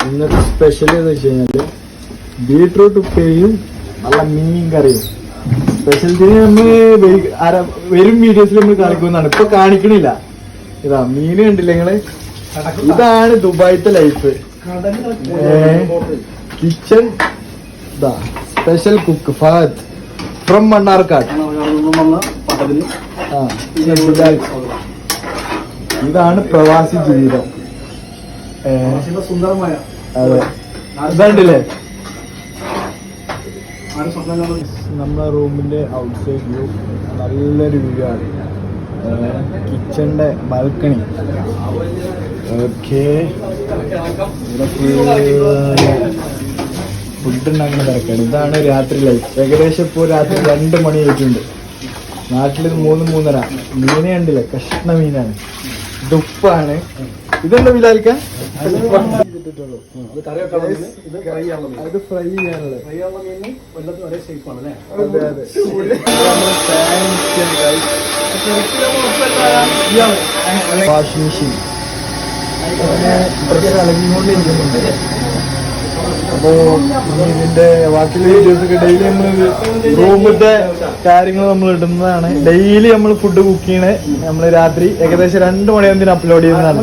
ഇന്നത്തെ സ്പെഷ്യൽ എന്ന് വെച്ച് കഴിഞ്ഞാല് ബീട്രൂട്ട് ഉപ്പേരിയും നല്ല മീൻ കറിയും. സ്പെഷ്യലിന് നമ്മള് വരും വീഡിയോസിൽ നമ്മൾ കാണിക്കുന്നതാണ്, ഇപ്പൊ കാണിക്കണില്ല. ഇതാ മീൻ കണ്ടില്ല നിങ്ങള്, ഇതാണ് ദുബായിത്തെ ലൈഫ്. കിച്ചൺ ഇതാ special cook Fahad from Mannarkkad. ഇതാണ് പ്രവാസി ജീവിതം. സുന്ദരമായ അതെ, ഇതാണ്ടില്ലേ നമ്മളെ റൂമിന്റെ ഔട്ട്സൈഡ് വ്യൂ. നല്ലൊരു വ്യൂ ആണ്. കിച്ചന്റെ ബാൽക്കണി. ഓക്കെ, ഫുഡ് ഉണ്ടാക്കുന്ന തിരക്കാണ്. ഇതാണ് രാത്രി ലൈഫ്. ഏകദേശം ഇപ്പോൾ രാത്രി 2 മണി ആയിട്ടുണ്ട്. നാട്ടിൽ 3-3:30. മീനെ കണ്ടില്ലേ, കഷ്ണ മീനാണ്. ദുപ്പാണ്. ഇതെന്താ വിലാലിക്കാൻ അത് ഫ്രൈ ചെയ്യാനുള്ളത്. അതെ അതെ. വാഷിംഗ് മെഷീൻ ഇളകിക്കൊണ്ടിരിക്കുന്നുണ്ട്. അപ്പോ ഇതിന്റെ ബാക്കിയുള്ള വീഡിയോസ് ഒക്കെ ഡെയിലി നമ്മൾ റൂമിന്റെ കാര്യങ്ങൾ നമ്മൾ ഇടുന്നതാണ്. ഡെയിലി നമ്മൾ ഫുഡ് കുക്ക് ചെയ്യണേ നമ്മൾ രാത്രി ഏകദേശം 2 മണിയാകുമ്പോൾ അപ്ലോഡ് ചെയ്യുന്നതാണ്.